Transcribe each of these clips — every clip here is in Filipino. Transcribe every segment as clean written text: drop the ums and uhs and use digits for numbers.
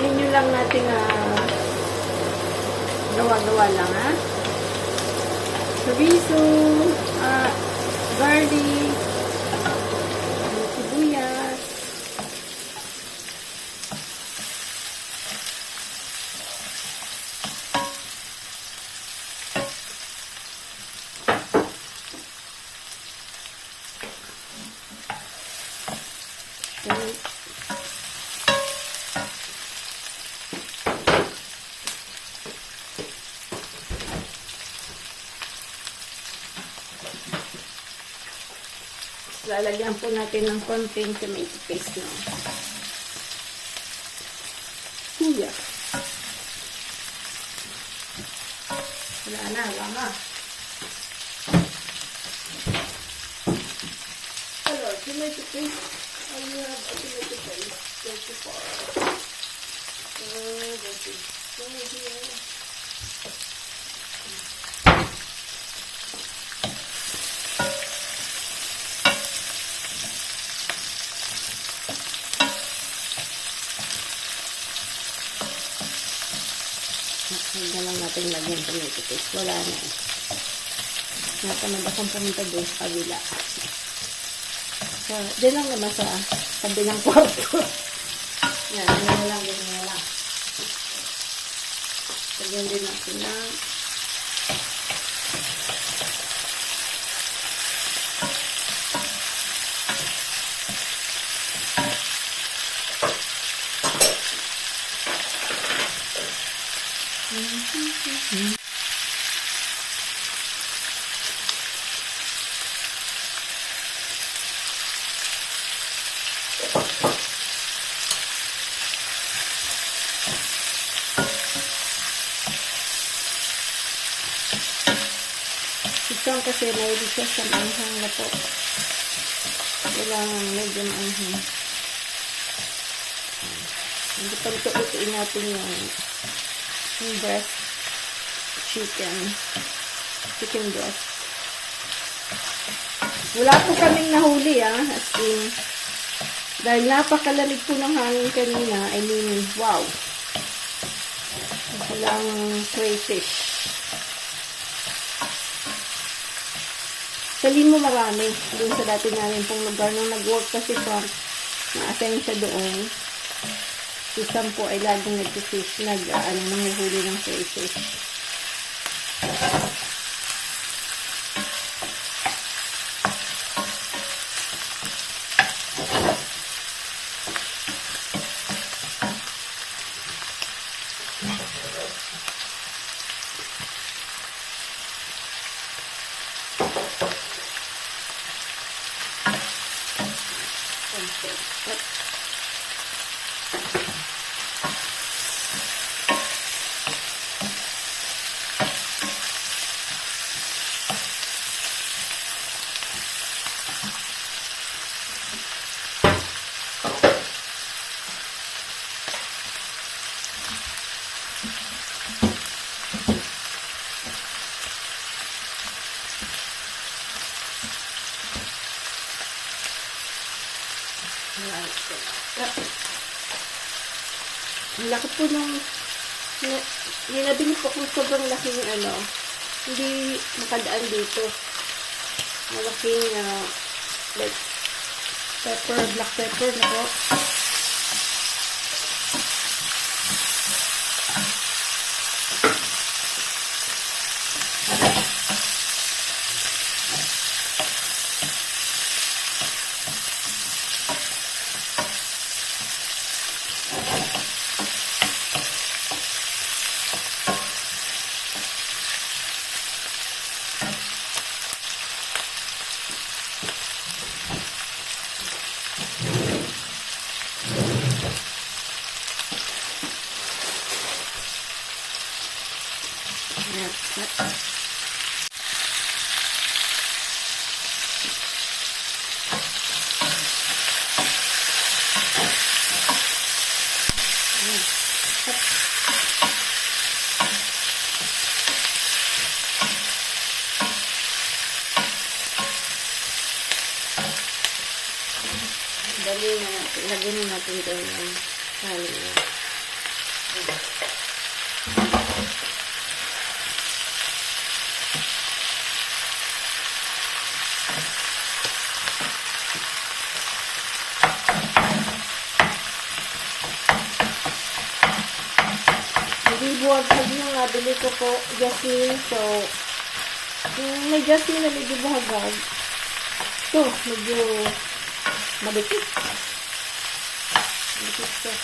Yun lang natin gawa-gawa lang, ha? Chorizo, garlic, sibuyas. Lalagyan po natin ng konting tomato paste, no? Kuya. Wala na. Hello, tomato paste. I have a tomato paste. Thank you for here. Huwag na lang natin lagyan tomato paste. Wala na eh. Natamad akong pumunta doon sa kabila. So, din lang naman sa kabilang kwarto. Yan, ganyan lang. Lagyan din natin na ito kasi mahilig siya sa manghang na po. Kailangan medyo manghang. Hindi pa ito natin yung breast chicken breast. Wala po kaming nahuli, as in, dahil napakalamig po ng hangin kanina. I mean, wow, walang crayfish. Sa Limo marami, doon sa dati namin pong lugar nung nag-work kasi Frank, na-assign siya doon. Si Sam po ay laging nag-fish, nanguhuli ng crayfish. Ang laki po nung nabili po kung sobrang laking hindi makadaan dito. Malaking like black pepper na po. Dali na natin. Lagyan natin doon yung kanin. buwag-buwag yung nabili ko po, jasmine. So, yung may jasmine na medyo buhagag. Ito, medyo madikit. Madikit siya.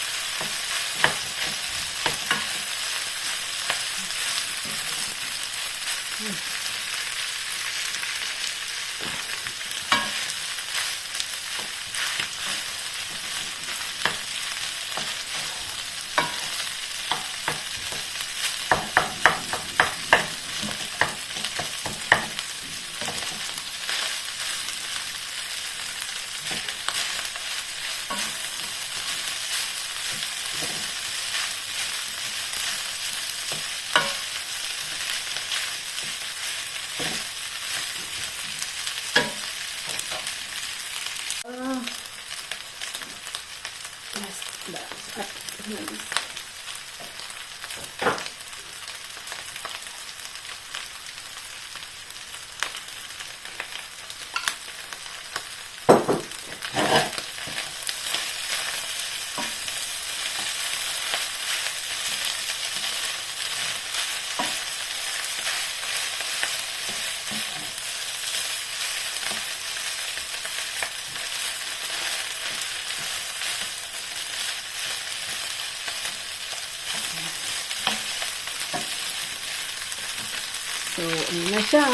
So, ano na siya.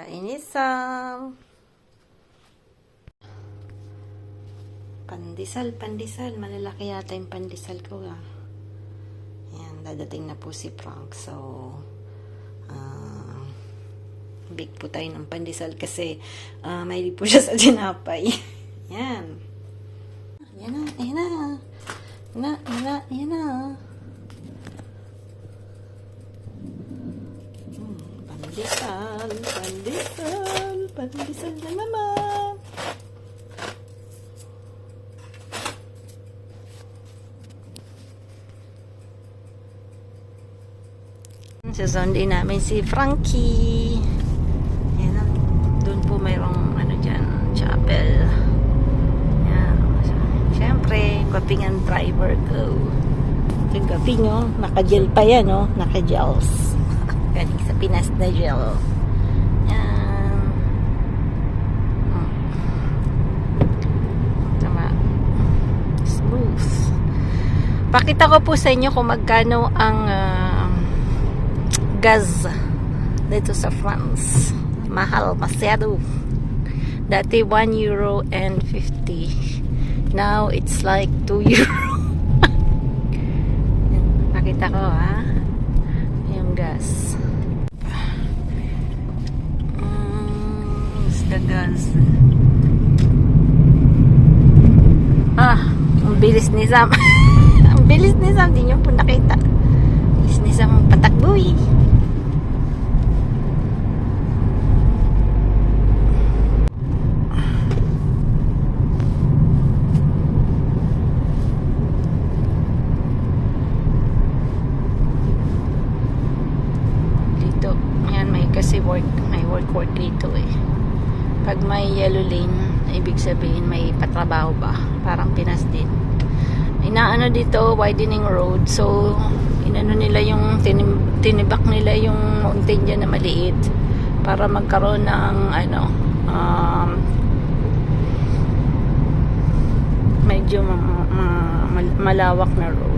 Inisang pandesal. Malalaki yata yung pandesal ko. Ayan, dadating na po si Frank. So, big po tayo ng pandesal kasi mahilig po siya sa tinapay. Ayan. Ayan na. Pandesal na naman. Susundi namin si Frankie. Ayan na. Doon po mayroong dyan, chapel. Siyempre, kapingan driver ko. Yung kapi nyo, naka-gel pa yan, no? Naka-gels. Galing sa Pinas na gel. Yan. Tama. Smooth. Pakita ko po sa inyo kung magkano ang gas dito sa France. Mahal, masyado. Dati €1.50. Now, it's like €2. Pakita ko, ha? Yung gas. It's the gas. Ang bilis ni Sam. Ang bilis ni Sam. Di nyo po nakita. Bilis ni Sam patakbo, eh. Kasi may work dito eh. Pag may yellow lane, ibig sabihin may patrabaho ba? Parang Pinas din. Inaano dito, widening road. So, inano nila yung tinibak nila yung mountain dyan na maliit para magkaroon ng medyo malawak na road.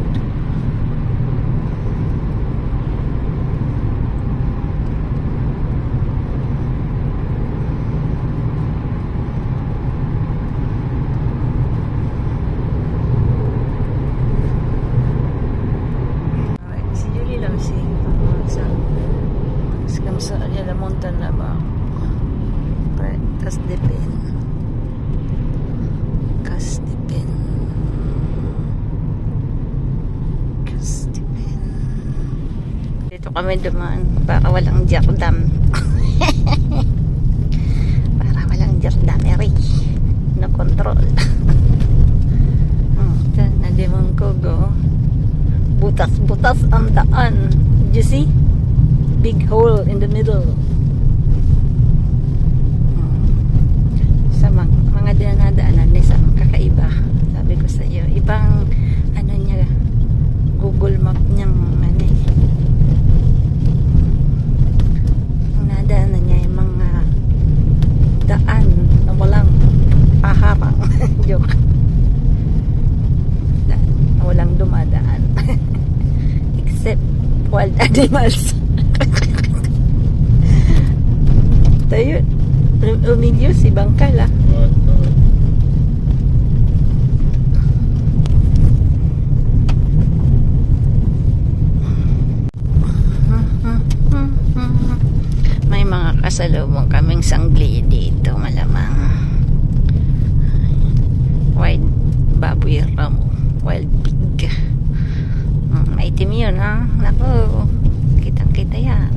Sa la montana ba? Casdepen. Dito kami dumaan para walang jardam. Para walang jardamery. No control. Nadimang ko go. Butas ang daan. Did you see? Big hole in the middle. Sa mga wild animals. Tayo, Emilio, si Bangkal ah. May mga kasalubong kaming sanggli dito, malamang. Wild baboy ramo, wild pig. Maitim yun ha. Naku, kitang kita yan.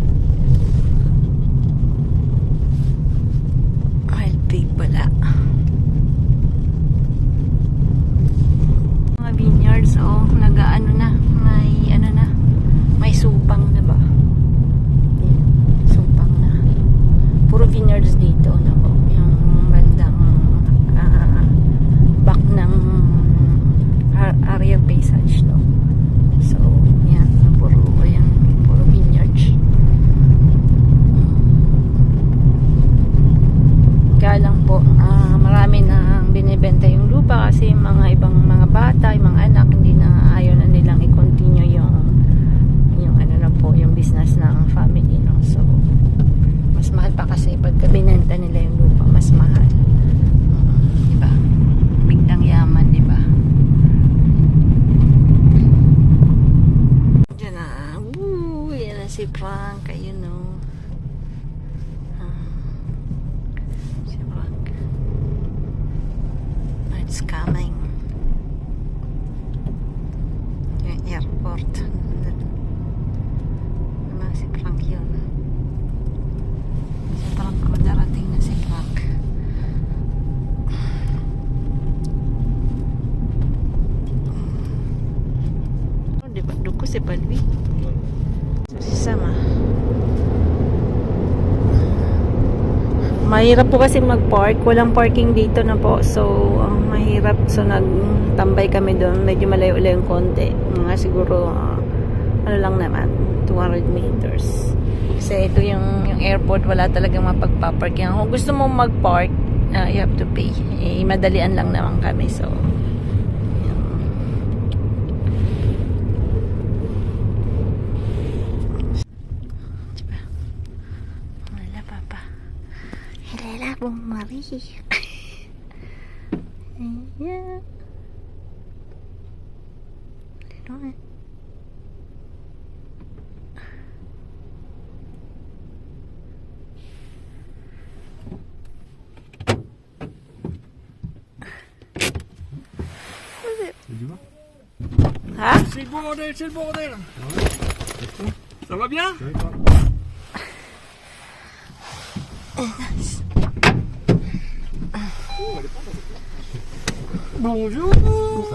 Wild pig pala. Mga vineyards, oh, nag-ano na, may ano na, may supang na ba? Yan, supang na. Puro vineyards dito, nako, yung bandang back ng area paysage, no? So, yan, puro vineyards. Kaya lang po, marami na binibenta yung lupa kasi yung mga ibang mga bata, yung mga anak, hindi na ayaw na nilang i-continue yung ano na po, yung business ng family, no? So, mas mahal pa kasi pagka binenta nila yung lupa, mas mahal. Diba? Biglang yaman, diba? Diyan na. Yan na si Frank. Ayun, no? Si Frank. It's coming. Yung airport. Naman si Frank yun. Si Frank ko, darating na si Frank. Oh, diba? Doon ko si Balwi. Si Sama. Mahirap po kasi mag-park. Walang parking dito na po. So, mahirap. So, nagtambay kami doon. Medyo malayo-layo yung konti. Mga siguro, ano lang naman, 200 meters. Kasi ito yung airport. Wala talagang mapagpaparking. Kung gusto mo mag-park, you have to pay. Madalian lang naman kami. So, Bung Marie. Ayan. Ano eh? Hein? C'est le bordel, c'est le bordel. Ça va bien? Bonjour.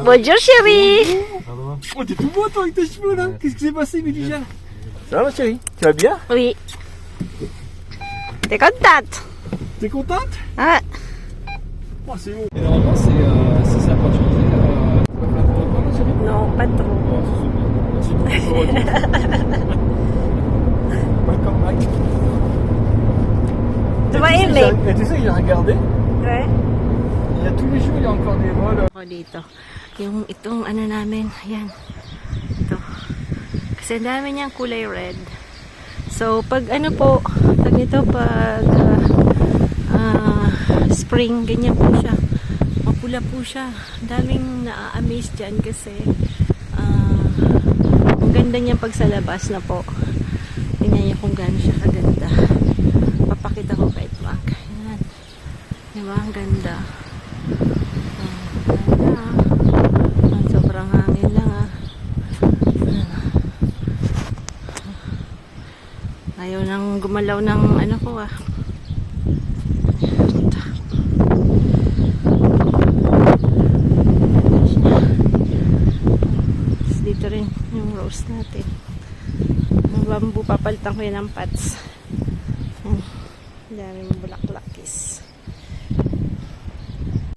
Bonjour chérie. Oh, t'es tout beau toi avec tes cheveux là. Qu'est-ce qui s'est passé, Médija? Ça va ma chérie? Tu vas bien? Oui. T'es contente? T'es contente? Ah. Oh, c'est bon. Et normalement, c'est ça quand tu disais. Non, pas trop. Oh, c'est bon. Welcome back. Tu vas aimer. Et tu sais, il a regardé. Ouais. Il y a tous les jours, il y a encore des vols. Ako dito. Yung itong ano namin, yan. Ito. Kasi ang dami niyang kulay red. So, pag ano po, pag ito, pag spring, ganyan po siya. Mapula po siya. Daming na-amaze dyan kasi ang ganda niya pag sa labas na po. Tingnan niyo kung gaano siya kaganda. Papakita ko kay Frank. Yan. Diba? Ang ganda. Sobrang hangin lang ayaw nang gumalaw ng ano ko dito rin yung rose natin ang bamboo, papalitan ko yan ng pots. Daming bulaklakis.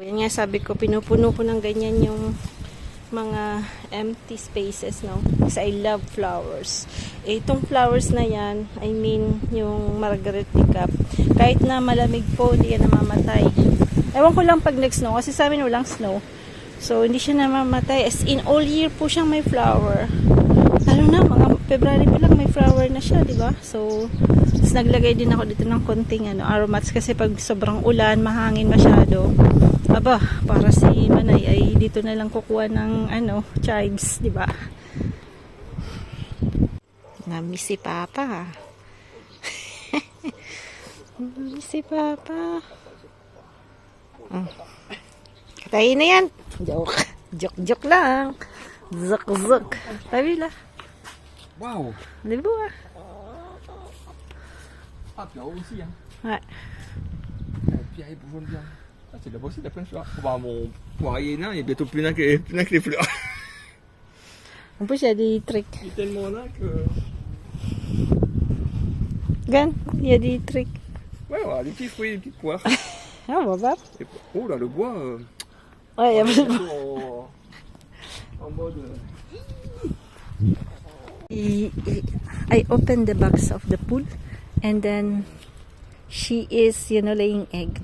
Yan nga sabi ko, pinupuno ko ng ganyan yung mga empty spaces, no? Kasi I love flowers. Itong flowers na yan, I mean, yung Margaret Teacup, kahit na malamig po, hindi yan namamatay. Ewan ko lang pag nag-snow, kasi sa amin walang snow. So, hindi siya namamatay. As in, all year po siyang may flower. Lalo na, mga February pa lang may flower na siya, di ba? So, tapos naglagay din ako dito ng konting aromats kasi pag sobrang ulan, mahangin masyado. Aba, para si Manay ay dito na lang kukuha ng chives, di ba? Namiss si Papa. Namiss si Papa. Katayin na yan. Joke. Joke lang. Zuk. Tabi lah. Waouh. Di ba? Ah, puis là aussi, hein. Ouais. Pierre et bourgeon bien. Ah, c'est là-bas aussi, il y a plein de fleurs. Bah, mon poirier nain, il est bientôt plus nain que les fleurs. En plus, il y a des trucs. Il est tellement nain que... Gan, il y a des trucs. Ouais, voilà, des petits fruits, des petites poires. Ah, on va voir. Oh là, le bois... Ouais, il y a en mode... I opened the box of the pool and then she is, laying egg.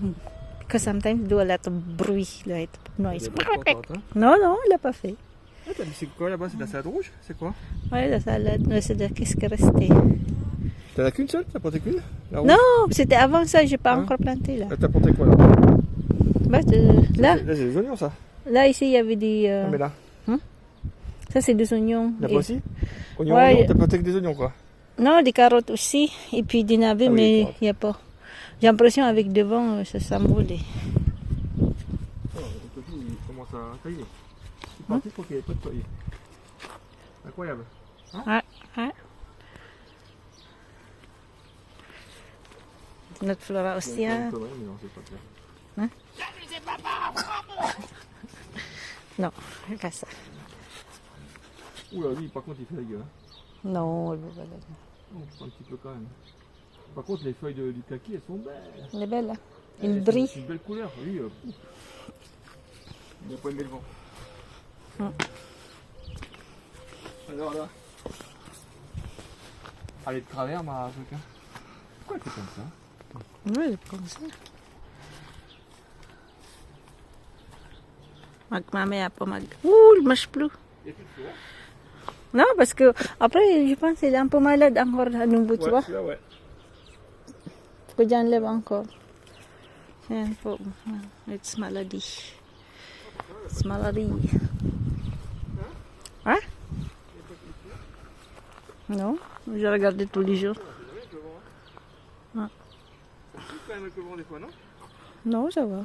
Because sometimes do a lot of bruit, like noise. Non, elle n'a pas fait. Ah, t'as dit c'est quoi là-bas? C'est de la salade rouge? C'est quoi? Ouais, la salade, c'est de qu'est-ce qui est resté. T'en as qu'une seule? T'as planté qu'une? Non, c'était avant ça, j'ai pas encore planté là. T'as planté quoi là? Bah, là, Là, c'est des oignons ça. là, ici, il y avait des... Ah, mais là. Ça, c'est des oignons. Là-bas aussi? Oignons, Ouais. oignons, t'as planté que des oignons quoi? Non, des carottes aussi. Et puis des navets, Ah oui, mais carottes. il n'y a pas. J'ai l'impression avec devant, ça s'embrouille. Oh, le petit, il commence à tailler. C'est parti pour qu'il n'y ait pas de feuilles. Incroyable. Ouais. Notre flora aussi, hein. Mais non, c'est pas clair. Non, c'est pas ça. Ouh là, lui, par contre, il fait la gueule. Hein. Non, elle veut pas la- Oh, un petit peu quand même. Par contre, les feuilles du kaki, elles sont belles. Elle est belle, hein. Elles Il sont- brille. C'est une belle couleur. Lui, il n'a pas aimé le vent. Alors là. Elle est de travers, ma truc. Hein. Pourquoi elle fait comme ça? Oui, elle est comme ça. Mamaya pa mag... Ouh, le marche plus. Il n'y a plus de fleurs. Non, parce que après, je pense qu'il est un peu malade encore, Anumbu, tu vois. Celui-là, ouais. Faut que j'enlève encore. Yan po. It's malady. It's malady. Hein? Non, je regarde tous les jours. C'est plus quand même avec le vent des fois, non? Non, ça va. Non,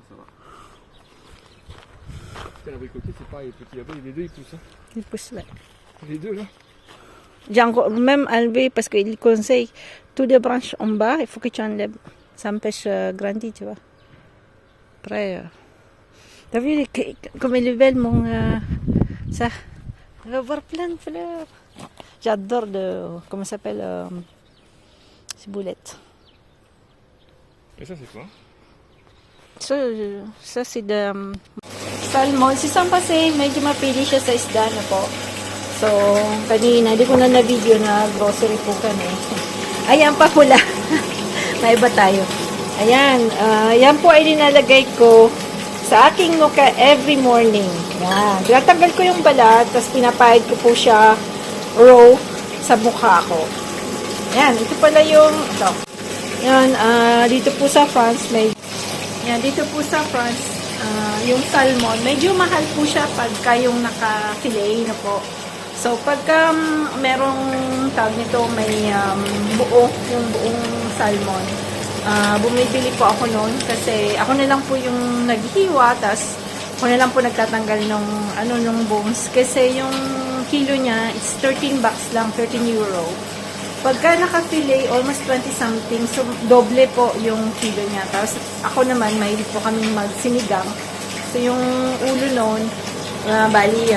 ça va. L'abricotier, c'est pareil, les petits là-bas, les deux ils poussent. Hein. Il pousse là. Les deux là. J'ai encore même enlevé parce qu'il conseille toutes les branches en bas, il faut que tu enlèves. Ça empêche grandir, tu vois. Après, t'as vu comme il est belle mon... ça. On va voir plein de fleurs. J'adore comment ça s'appelle ciboulette. Et ça, c'est quoi? Ça c'est de salmon. Si Sam kasi medyo mapili siya sa isda na po. So, kanina, di ko na na-video na grocery po kami. Ayan pa pula. May iba tayo. Ayan. Yan po ay nilalagay ko sa aking nuka every morning. Yan. Tinatanggal ko yung balat, tapos pinapahid ko po siya raw sa mukha ko. Yan. Ito pala yung, ito. Yan. Dito po sa France, yan. Dito po sa France, yung salmon, medyo mahal po siya pagka yung naka-fillet na po. So, pagka merong tawag nito, may yung buong salmon, bumibili po ako noon kasi ako na lang po yung naghiwa, tas ako na lang po nagtatanggal nung bones kasi yung kilo niya, it's 13 bucks lang, 13 euro. Pagka naka-fillet, almost 20 something, so doble po yung kilo niya. Tapos ako naman, mahilig po kaming magsinigang. So yung ulo noon, bali,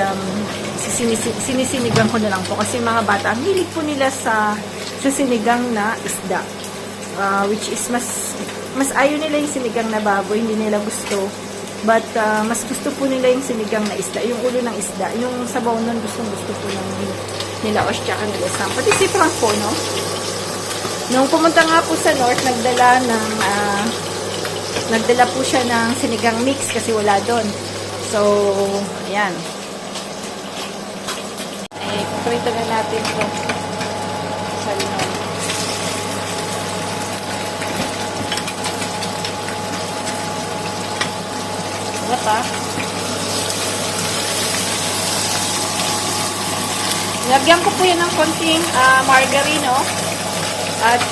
sinisinigang ko na lang po. Kasi mga bata, ang hilig po nila sa sinigang na isda. Which is mas ayaw nila yung sinigang na baboy, hindi nila gusto. But mas gusto po nila yung sinigang na isda, yung ulo ng isda. Yung sabaw nun, gusto po nila Osh tsaka nila Sam. Pati si Frank po, no? Nung pumunta nga po sa North, nagdala po siya ng sinigang mix kasi wala doon. So, ayan. Eh, kuprito na natin ito. Salmon. Sarap ah. Lagyan ko po yan ng konting margarine, no? At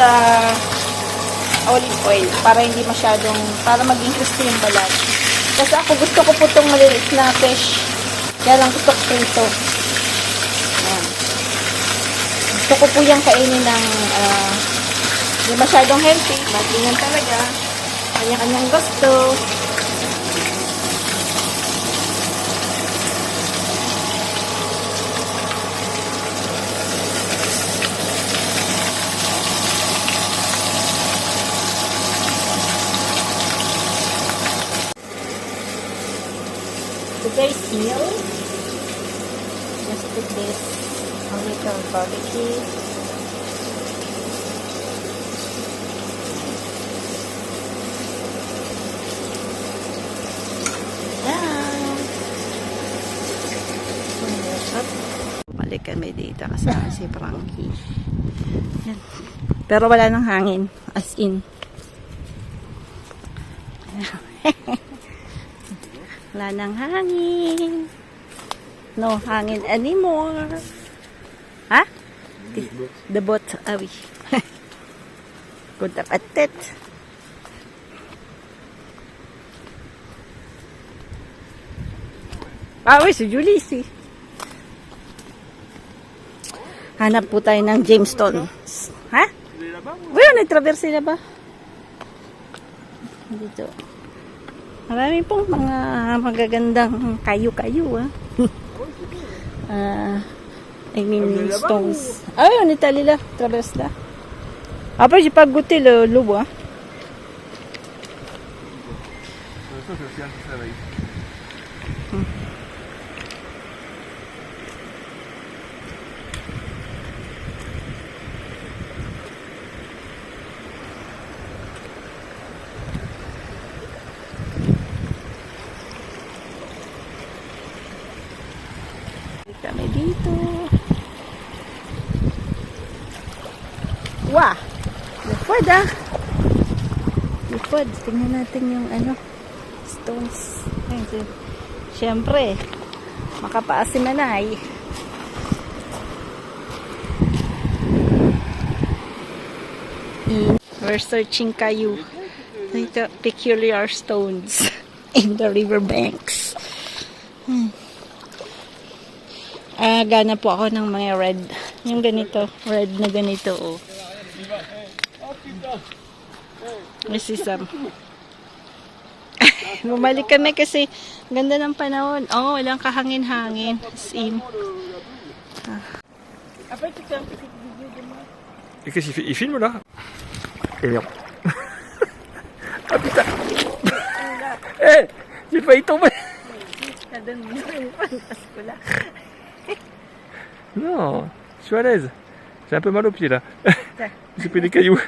olive oil para hindi masyadong, para maging crispy yung balat. Kasi ako gusto ko po itong maliliit na fish. Kaya lang gusto ko prito. Ayan. Gusto ko po yung kainin ng hindi masyadong healthy. Ba't talaga. Kanya-kanyang gusto. Today's meal, just put this a little barbecue. Yan. Balik kami dito kasama si Frankie. Yan. Pero wala nang hangin, as in. Wala nang hangin. No hangin anymore. Ha? The boat. Ah oui. Good appétit. Ah oui, c'est joli ici. Hanap po tayo ng Jamestown. Ha? Oui, on est traversé là-bas. Dito. Marami pong mga magagandang kayu-kayu, I mean, stones. Ah, on est allé là, traverse là. Après, j'ai pas goûté l'eau, hein. Ça, c'est aussi un petit réveil. Kami dito. Wah! Lipad ah! Lipad. Tingnan natin yung stones. Ayun, siyempre, makapaas si Manay. We're searching kayu. Ito, peculiar stones in the riverbanks. Gana po ako ng mga red. Yung ganito. Red na ganito, oh. This is bumalik kami kasi ganda ng panahon. Oh, walang kahangin-hangin. As in. Et qu'est-ce qu'il fait? Il filme là? Et merde. Ah putain! Eh! J'ai failli tomber! Non, je suis à l'aise. J'ai un peu mal aux pieds là. J'ai pris des cailloux.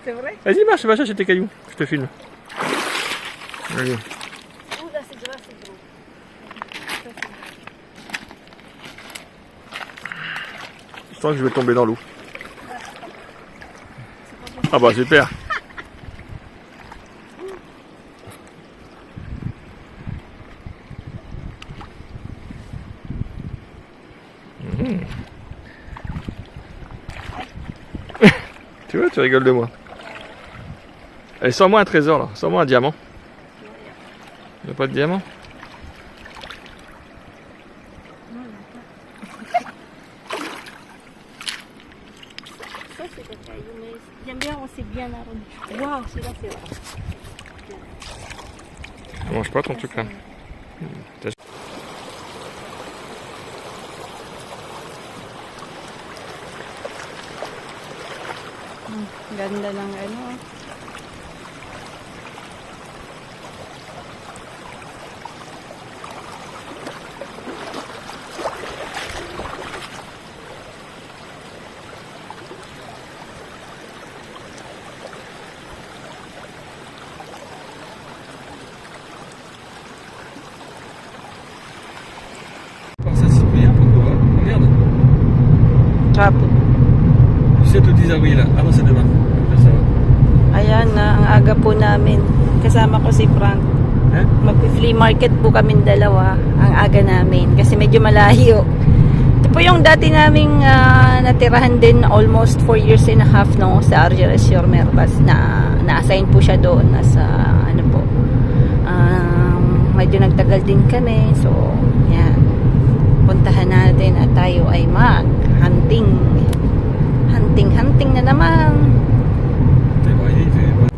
C'est vrai? Vas-y, marche, va chercher tes cailloux. Je te filme. Allez. Oh, là, c'est gras, c'est gros. Je sens que je vais tomber dans l'eau. Ah bah super. Tu vois, tu rigoles de moi. Allez, sors-moi un trésor là, sors-moi un diamant. Il n'y a pas de diamant? Ça, c'est des cailloux, mais j'aime bien aussi bien arrondi. Waouh, celui-là, c'est vrai. Mange pas ton truc là. Ganda ng Ça se fait un peu quoi? Oh, merde. vis-à-vis là, avance devant. Comme ça. Ayan na, ang aga po namin. Kasama ko si Frank. Hein? Mag-flea market po kaming dalawa. Ang aga namin. Kasi medyo malayo. Ito po yung dati naming natirahan din almost 4 years and a half no, sa Argeles Yormerbas na na-assign po siya doon. Nasa ano po. Medyo nagtagal din kami. So, yan. Puntahan natin at tayo ay mag-hunting. Hunting na naman. T'es voyé, t'es voyé.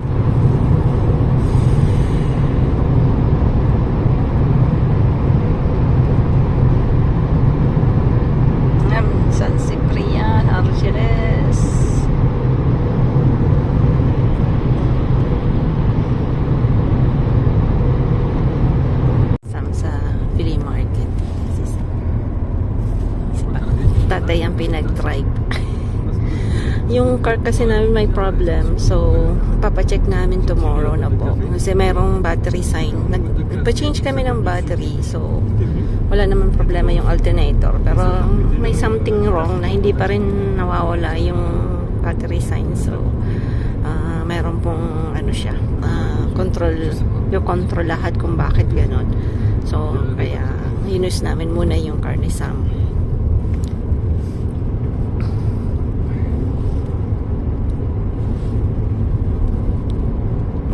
San Ciprian, Argeles. Sa flea market. Si tatay ang pinag-drive. Yung car kasi namin may problem. So, papacheck namin tomorrow na po. Kasi merong battery sign. Nagpa-change kami ng battery. So, wala naman problema yung alternator. Pero, may something wrong na hindi pa rin nawawala yung battery sign. So, meron pong ano siya, control, yung control lahat kung bakit ganon. So, kaya, hinus namin muna yung car ni Sam.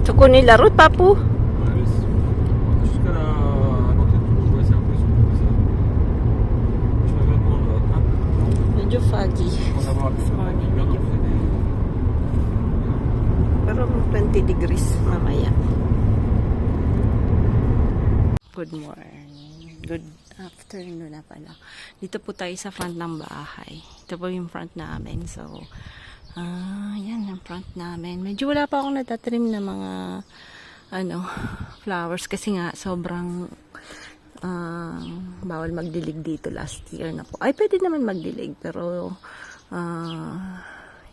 So, kunin laro, papu. Jusqu'à la l'entrée de Toulouse, ouais, c'est un peu sur ça. Je vais répondre à Medyo foggy. on va voir This morning, medyo foggy. Pero 20 degrees mamaya. Good morning. Good afternoon na pala. Dito po tayo sa front ng bahay. Ito po yung front namin. So, yan ang front namin. Medyo wala pa akong natatrim na mga flowers kasi nga sobrang bawal magdilig dito last year na po. Ay, pwede naman magdilig pero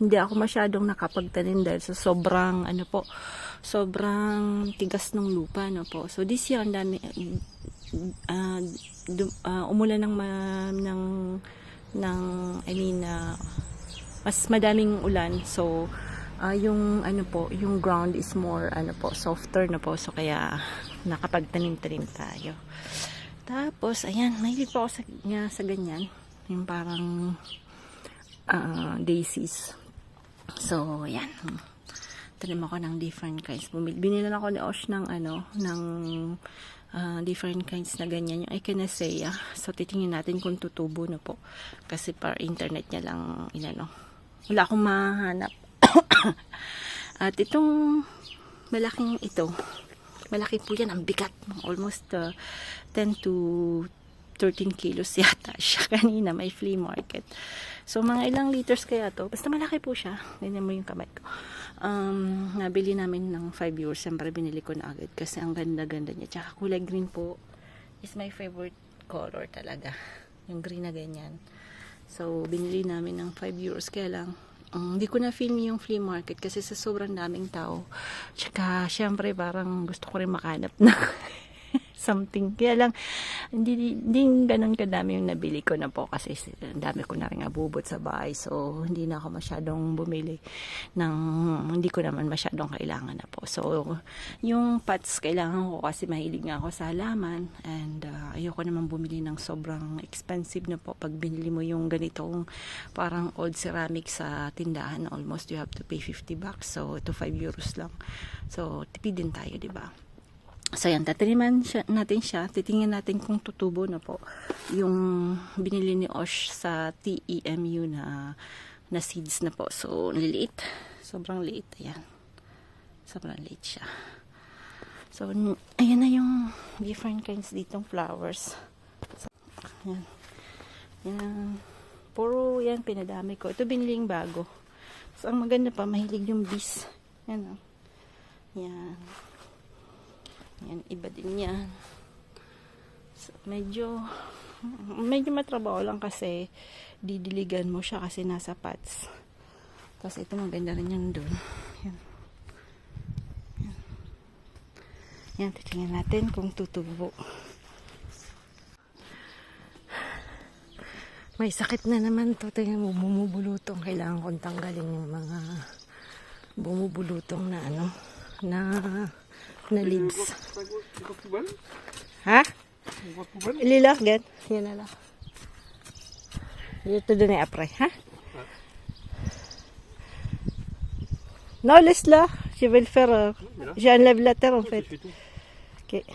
hindi ako masyadong nakapagtanim dahil sa sobrang sobrang tigas ng lupa no po. So this year ang dami umulan mas madaming ulan. So yung yung ground is more softer na po. So kaya nakapagtanim-tanim tayo. Tapos ayan, mahilig po ako sa ganyan. Yung parang daisies. So ayan. Tanim ako ng different kinds. Binilan ako ni Osh ng different kinds na ganyan. Yung Echinacea. So titingnan natin kung tutubo na po. Kasi par internet niya lang wala akong mahanap. At itong malaking ito, malaki po yan, ang bigat. Almost 10 to 13 kilos yata siya kanina, may flea market. So mga ilang liters kaya to, basta malaki po siya. Ganyan mo yung kamay ko. Nabili namin ng 5 euros. Siyempre binili ko na agad kasi ang ganda-ganda niya. Tsaka kulay green po is my favorite color talaga. Yung green na ganyan. So binili namin ng 5 euros kaya lang hindi ko na film yung flea market kasi sa sobrang daming tao. Tsaka syempre parang gusto ko rin makanap na something. Kaya lang, hindi ganun kadami yung nabili ko na po kasi dami ko na rin abubot sa bahay. So, hindi na ako masyadong bumili hindi ko naman masyadong kailangan na po. So, yung pots kailangan ko kasi mahilig nga ako sa halaman and ayoko naman bumili ng sobrang expensive na po. Pag binili mo yung ganitong parang old ceramic sa tindahan, almost you have to pay 50 bucks. So, ito 5 euros lang. So, tipid din tayo, di ba? So yan, tataniman natin siya. Titingnan natin kung tutubo na po yung binili ni Osh sa TEMU na seeds na po. So, liliit. Sobrang liit. Ayan. Sobrang liit siya. So, ayan na yung different kinds ditong flowers. So, ayan. Yan. Puro yan, pinadami ko. Ito biniling bago. So, ang maganda pa, mahilig yung bees. Yan o. Yan. Yan, iba din yan. So, medyo matrabaho lang kasi didiligan mo siya kasi nasa pots. Tapos ito maganda rin yan dun. Yan. Yan. Yan, titingnan natin kung tutubo. May sakit na naman to. Tingnan mo, bumubulutong. Kailangan kong tanggalin yung mga bumubulutong na ano, na leaves. Ha? Ililagyan. Yan na lang. Dito doon ay après, ha? Non, laisse-la. Je vais le faire. J'enlève la terre en fait. Ok.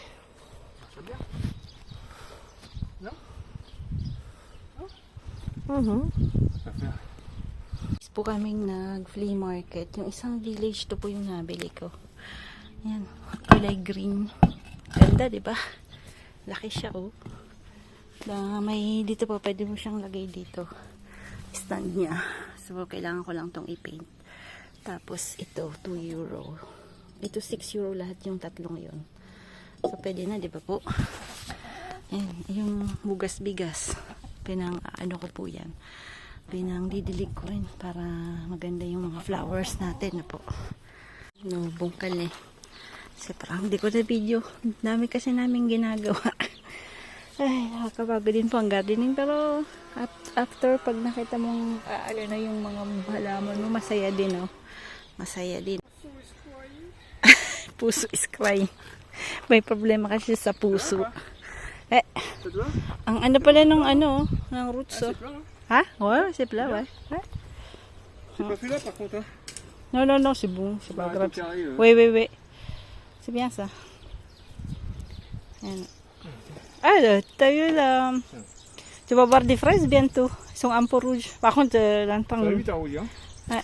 Is po kaming nag-flea market. Yung isang village to po yung nabili ko. Yan. Kulay green. Ganda, di ba? Laki siya, oh. May dito po, pwede mo siyang lagay dito. Stand niya. So, kailangan ko lang tong i-paint. Tapos, ito, 2 euro. Ito, 6 euro lahat yung tatlong yun. So, pwede na, di ba po? Ayan, yung bugas-bigas. Ano ko po yan. Didilig ko rin para maganda yung mga flowers natin na po. No, bungkal eh. Kasi parang hindi ko na video. Dami kasi namin ginagawa. Ay, nakakabago din po ang gardening. Pero, after pag nakita mong, ano na yung mga halaman mo, masaya din, oh. Masaya din. Puso is crying. May problema kasi sa puso. Ang ano pala nung ano, ng roots, oh. Ha? Ouais, c'est plat, ouais. C'est pas celui-là par contre, hein? Non, non, non, c'est bon. C'est pas grave. Carré, Oui, oui, oui. C'est bien ça. Ah, t'as eu la... Tu vas voir des fraises bientôt. Ils sont un peu rouges. Par contre, l'entang... Ça va vite à rouler, hein?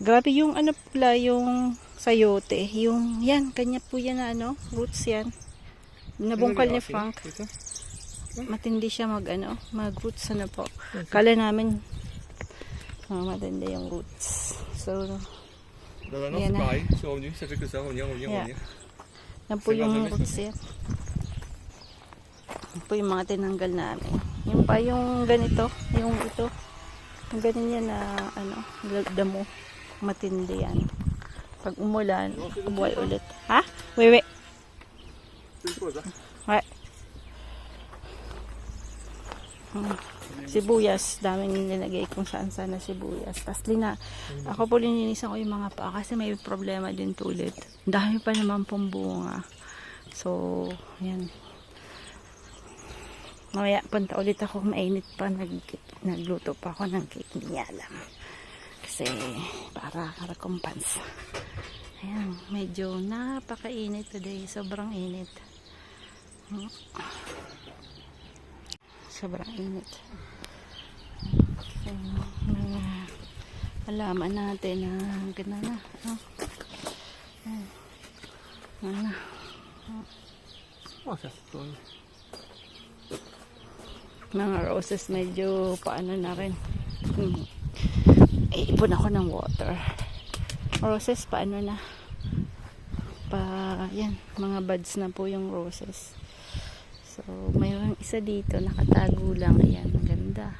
Grabe yung ano pala, yung sayote. Yung, yan, kanya po yan na ano, roots yan. Nabungkal ni Frank. Matindi siya mag-roots ano po. Kala namin, matindi yung roots. So, Dans un an, Yan c'est na. pareil. C'est revenu, ça fait que ça, revenir. yan po C'est yung pas roots yan. Yan po yung mga tinanggal namin. Yung pa yung ganito, yung ito. Yung ganyan na, damo. Matindi yan. Pag umulan, buhay ulit. Ha? Wewe. C'est une pause, hein? Ouais. Sibuyas, daming nilagay kung saan na sibuyas. Tapos ako po lininisan ko yung mga paa kasi may problema din ulit. Dami pa naman pong bunga. So, yan. Mamaya punta ulit ako, mainit pa, nagluto pa ako ng cake, hindi niya alam. Kasi, para recompense. Ayan, medyo napakainit today, sobrang init. Sobrang init. So, mga alaman natin na ganda na. Oh, ça c'est bon. Mga roses medyo paano na rin. Ipon ako ng water. Roses paano na. Yan, mga buds na po yung roses. So, mayroong isa dito, nakatago lang. Ayan, maganda.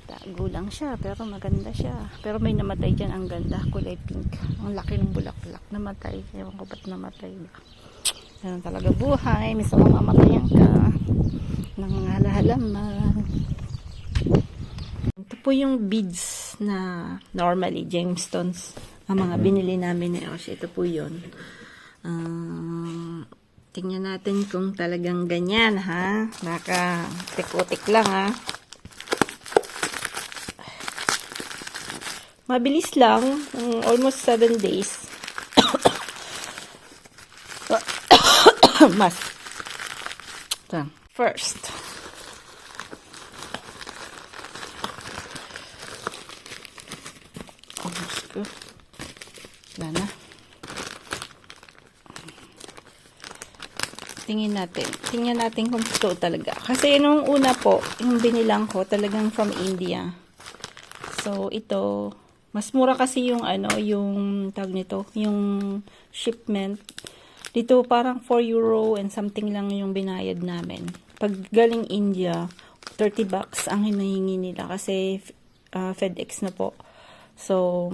Tago lang siya, pero maganda siya. Pero may namatay dyan, ang ganda. Kulay pink. Ang laki ng bulaklak. Namatay. Ewan ko ba't namatay. Ganun talaga buhay. Misa mamamatayan ka ng halaman. Ito po yung beads na normally gemstones. Ang mga binili namin ni Osh. Ito po yun. Tingnan natin kung talagang ganyan, ha? Naka tik-utik lang, ha? Mabilis lang. Almost 7 days. Mas. First. Almost good. Wala na. Tingnan natin kung totoo talaga. Kasi nung una po, yung binilang ko talagang from India. So, ito, mas mura kasi yung yung tag nito, yung shipment. Dito parang 4 euro and something lang yung binayad namin. Pag galing India, 30 bucks ang hinahingi nila kasi FedEx na po. So,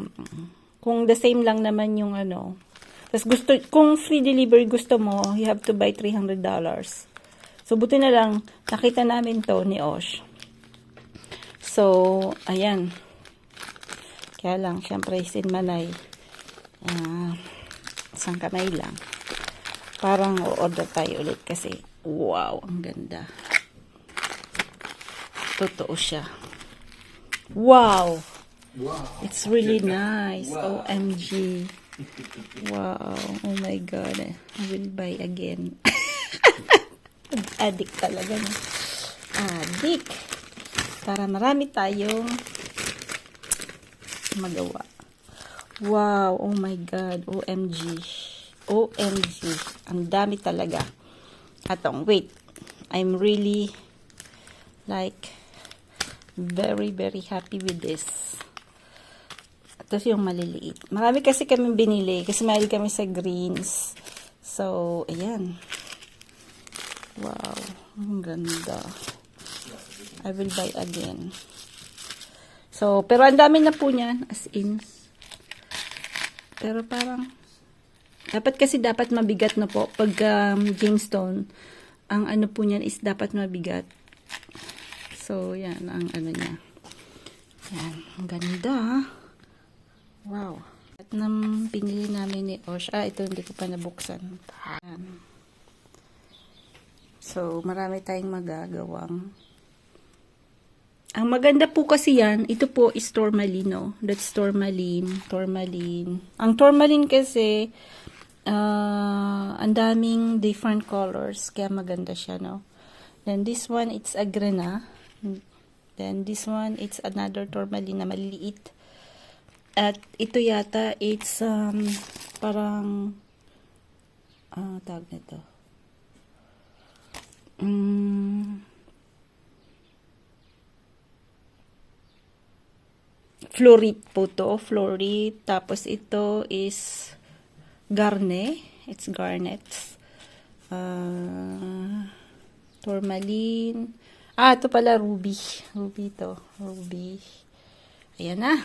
kung the same lang naman yung tapos kung free delivery gusto mo, you have to buy $300. So, buti na lang, nakita namin to ni Osh. So, ayan. Kaya lang, syempre, sinmanay. Isang kamay lang. Parang o-order tayo ulit kasi, wow, ang ganda. Totoo siya. Wow! It's really nice. OMG. Wow. Oh my God. I will buy again. Addict talaga. No? Addict. Para marami tayong magawa. Wow. Oh my God. OMG. OMG. Ang dami talaga. Atong, wait. I'm really like very, very happy with this. Ito yung maliliit. Marami kasi kami binili. Kasi mahal kami sa greens. So, ayan. Wow. Ang ganda. I will buy again. So, pero ang dami na po niyan. As in. Pero parang, dapat mabigat na po. Pag Jamestown, ang ano po niyan is dapat mabigat. So, yan. Ang ano niya. Yan. Ang ganda. Wow. At nang pinili namin ni Osh. Ito hindi ko pa nabuksan. Yan. So, marami tayong magagawang. Ang maganda po kasi yan, ito po is tourmaline, no? That's tourmaline. Tourmaline. Ang tourmaline kasi, ang daming different colors. Kaya maganda siya, no? Then, this one, it's agrena. Then, this one, it's another tourmaline na maliliit. At ito yata, it's parang tawag nito. Florit po to. Florit. Tapos ito is garnet. It's garnets. Tourmaline. Ito pala ruby. Ruby to. Ruby. Ayan na.